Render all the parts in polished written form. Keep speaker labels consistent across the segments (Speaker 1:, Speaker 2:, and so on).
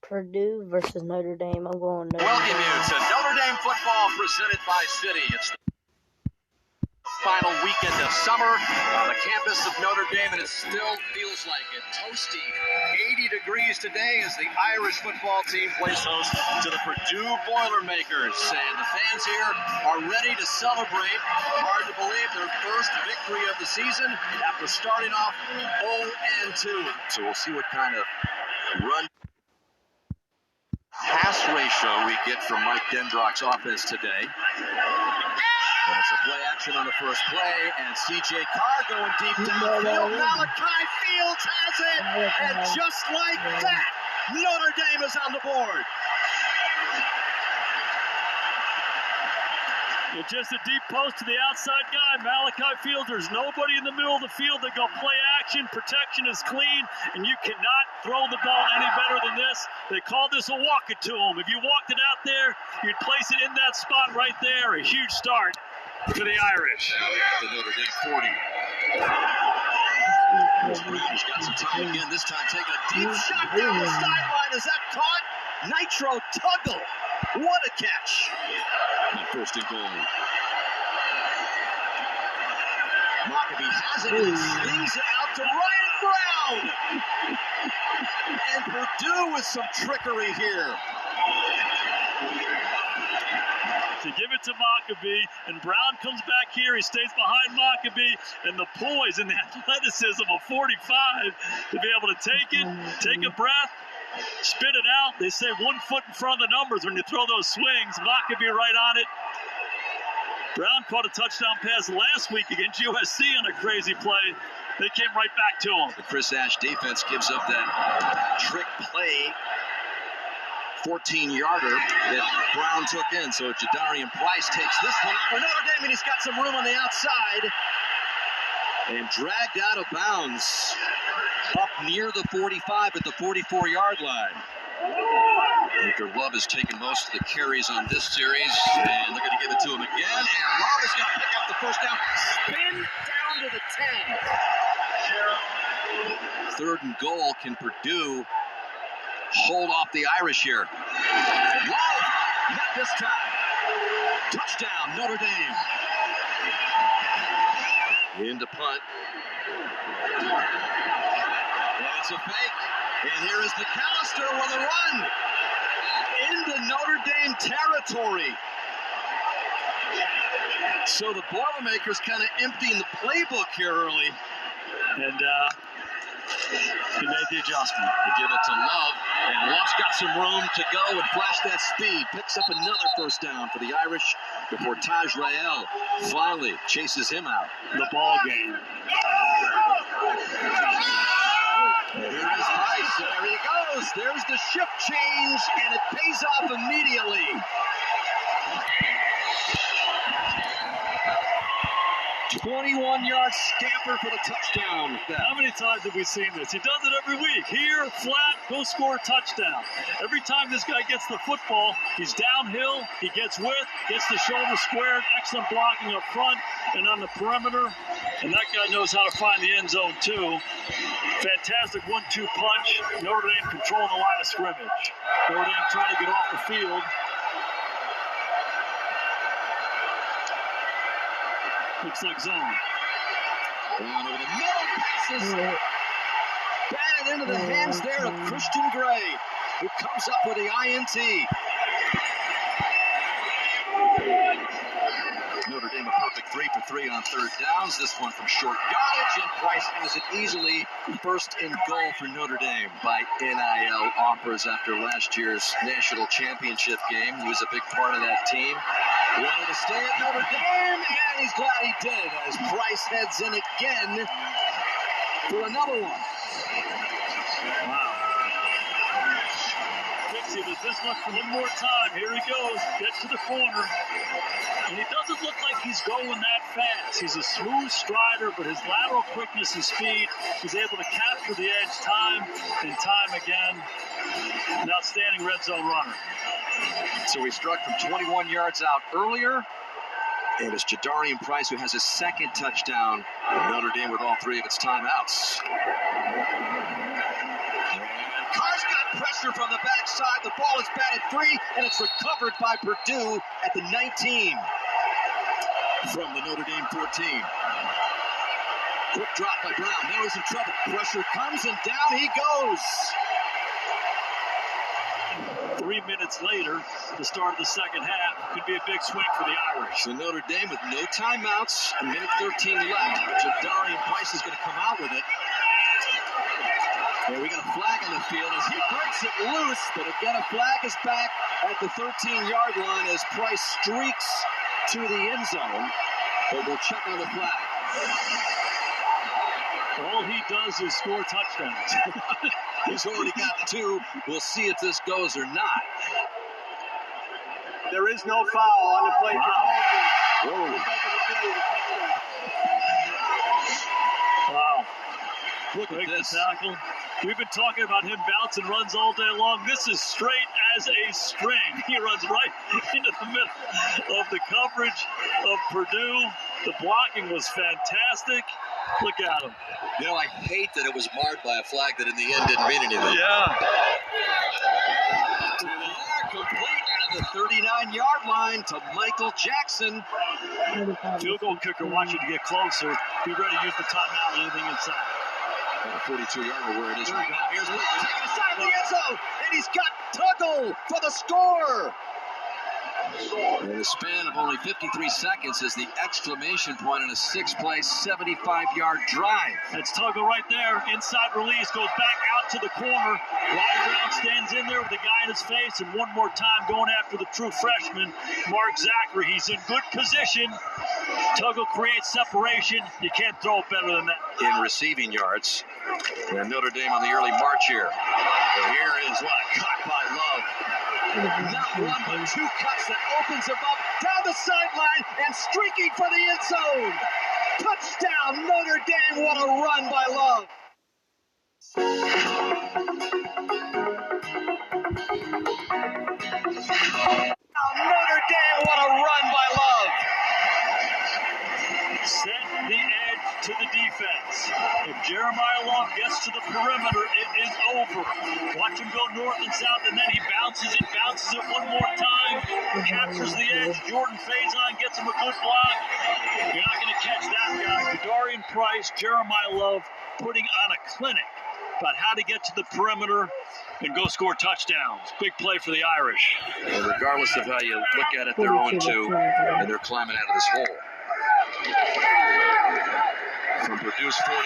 Speaker 1: Purdue versus Notre Dame. I'm going Notre Dame.
Speaker 2: Welcome you to Notre Dame football presented by Citi. It's the final weekend of summer on the campus of Notre Dame, and it still feels like it. Toasty 80 degrees today as the Irish football team plays host to the Purdue Boilermakers. And the fans here are ready to celebrate. Hard to believe their first victory of the season after starting off 0-2. So we'll see what kind of run pass ratio we get from Mike Dendrock's offense today. And it's a play action on the first play, and C.J. Carr going deep downfield. Malachi Fields has it, and just like that, Notre Dame is on the board.
Speaker 3: It's just a deep post to the outside guy, Malachi Fields. There's nobody in the middle of the field that go play action. Protection is clean, and you cannot throw the ball any better than this. They call this a walk it to him. If you walked it out there, you'd place it in that spot right there. A huge start for the Irish.
Speaker 2: The Notre Dame 40. He's got some time again, this time taking a deep shot down the sideline. Is that caught? Nitro Tuggle. What a catch. And first and goal. Mockabee has it and slings it out to Ryan Brown. And Purdue with some trickery here.
Speaker 3: To give it to Mockabee, and Brown comes back here. He stays behind Mockabee, and the poise and the athleticism of 45 to be able to take it, take a breath, spit it out. They say 1 foot in front of the numbers when you throw those swings. Mockabee right on it. Brown caught a touchdown pass last week against USC on a crazy play. They came right back to him.
Speaker 2: The Chris Ash defense gives up that trick play, 14-yarder that Brown took in. So Jadarian Price takes this one out for Notre Dame, and he's got some room on the outside. And dragged out of bounds up near the 45 at the 44-yard line. Victor Love has taken most of the carries on this series, and they're going to give it to him again. And Love is going to pick up the first down, spin down to the 10. Third and goal. Can Purdue hold off the Irish here? Love, not this time. Touchdown, Notre Dame. Into punt. And it's a fake. And here is McAllister with a run into Notre Dame territory. So the Boilermakers kind of emptying the playbook here early.
Speaker 3: And he made the adjustment.
Speaker 2: They give it to Love, and Love's got some room to go and flash that speed. Picks up another first down for the Irish before Taj Rael finally chases him out.
Speaker 3: The ball game.
Speaker 2: And here is Price. There he goes. There's the shift change, and it pays off immediately. 21-yard scamper for the touchdown.
Speaker 3: How many times have we seen this? He does it every week. Here, flat, go score a touchdown. Every time this guy gets the football, he's downhill, he gets width, gets the shoulder squared, excellent blocking up front and on the perimeter. And that guy knows how to find the end zone, too. Fantastic 1-2 punch. Notre Dame controlling the line of scrimmage. Notre Dame trying to get off the field. Looks like zone.
Speaker 2: Down over the middle, passes. Batted into the hands there of Christian Gray, who comes up with the INT. Notre Dame a perfect 3 for 3 on third downs. This one from short yardage, and Price has it easily. First and goal for Notre Dame by NIL offers after last year's national championship game. He was a big part of that team. He wanted to stay at Notre Dame, and he's glad he did as Price heads in again for another one.
Speaker 3: Wow. Dixie does this one more time. Here he goes. Gets to the corner. And he doesn't look like he's going that fast. He's a smooth strider, but his lateral quickness and speed, he's able to capture the edge time and time again. An outstanding red zone runner.
Speaker 2: So he struck from 21 yards out earlier. And it's Jadarian Price who has his second touchdown. And Notre Dame with all three of its timeouts. And Carr's got pressure pressure from the backside. The ball is batted free, and it's recovered by Purdue at the 19. From the Notre Dame 14. Quick drop by Brown. Now he's in trouble. Pressure comes, and down he goes.
Speaker 3: 3 minutes later, the start of the second half, could be a big swing for the Irish.
Speaker 2: So Notre Dame with no timeouts, a minute 13 left. Jadarian Price is going to come out with it. And we got a flag on the field as he breaks it loose, but again a flag is back at the 13-yard line as Price streaks to the end zone. But we'll check on the flag.
Speaker 3: All he does is score touchdowns.
Speaker 2: He's already got 2. We'll see if this goes or not.
Speaker 4: There is no foul on the play.
Speaker 3: Wow. Wow.
Speaker 2: Look at this
Speaker 3: tackle. We've been talking about him bouncing runs all day long. This is straight as a string. He runs right into the middle of the coverage of Purdue. The blocking was fantastic. Look at him.
Speaker 2: You know, I hate that it was marred by a flag that in the end didn't mean anything.
Speaker 3: Yeah.
Speaker 2: Complete at the 39-yard line to Michael Jackson.
Speaker 3: Field goal kicker watching to get closer. Be ready to use the timeout or anything inside.
Speaker 2: A 42-yarder where it is right now. Here's Lee taking a shot at the end zone, and he's got Tuggle for the score. In the span of only 53 seconds is the exclamation point on a 6-play, 75-yard drive.
Speaker 3: That's Tuggle right there. Inside release, goes back out to the corner. Ryan Brown stands in there with the guy in his face, and one more time going after the true freshman, Mark Zachary. He's in good position. Tuggle creates separation. You can't throw it better than that.
Speaker 2: In receiving yards, and Notre Dame on the early march here. And here is what? Caught by Love. Not one, but 2 cuts that opens him up down the sideline and streaking for the end zone. Touchdown, Notre Dame. What a run by Love. Notre Dame, what a run by Love.
Speaker 3: Set the edge to the defense. If Jeremiah Love gets to the perimeter, it is over. Watch him go north and south, and then he bounces it one more time, captures the edge. Jordan Faison gets him a good block. You're not going to catch that guy. Jadarian Price, Jeremiah Love putting on a clinic about how to get to the perimeter and go score touchdowns. Big play for the Irish.
Speaker 2: And regardless of how you look at it, they're 0-2, and they're climbing out of this hole. From Purdue's 48,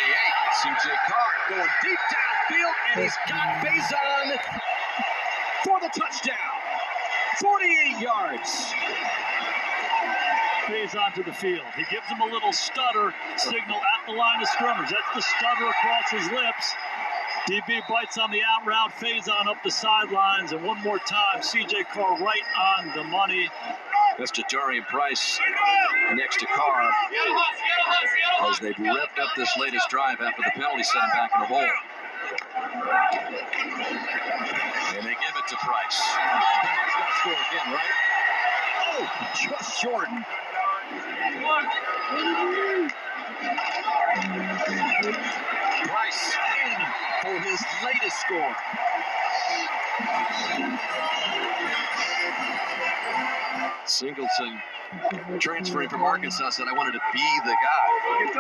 Speaker 2: C.J. Carr going deep downfield, and he's got Faison for the touchdown. 48 yards.
Speaker 3: Faison to the field. He gives him a little stutter signal at the line of scrimmage. That's the stutter across his lips. DB bites on the out route, Faison up the sidelines, and one more time, C.J. Carr right on the money.
Speaker 2: That's Jadarian Price next to Carr as they've revved up this latest drive after the penalty set him back in the hole. And they give it to Price. He's got to score again, right? Oh, just short. Price in for his latest score. Singleton, transferring from Arkansas, said, I wanted to be the guy.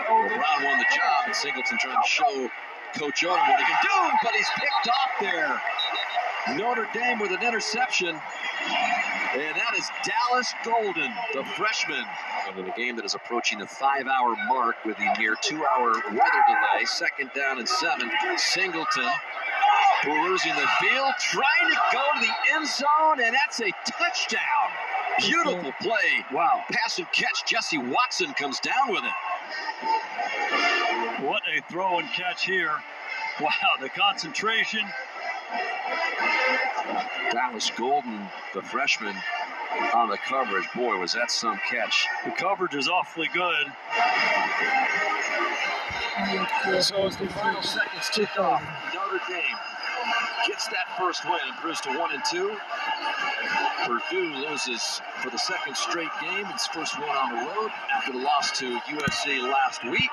Speaker 2: Well, Brown won the job, and Singleton trying to show Coach Odom what he can do, but he's picked off there. Notre Dame with an interception, and that is Dallas Golden, the freshman. And in a game that is approaching the 5-hour mark with the near 2-hour weather delay, 2nd down and 7, Singleton perusing the field, trying to go to the end zone, and that's a touchdown. Beautiful play. Wow. Pass and catch. Jesse Watson comes down with it.
Speaker 3: What a throw and catch here. Wow, the concentration.
Speaker 2: Dallas Golden, the freshman, on the coverage. Boy, was that some catch.
Speaker 3: The coverage is awfully good.
Speaker 2: So as the final seconds tick off, Notre Dame gets that first win, improves to 1-2. Purdue loses for the 2nd straight game, its first win on the road after the loss to USC last week.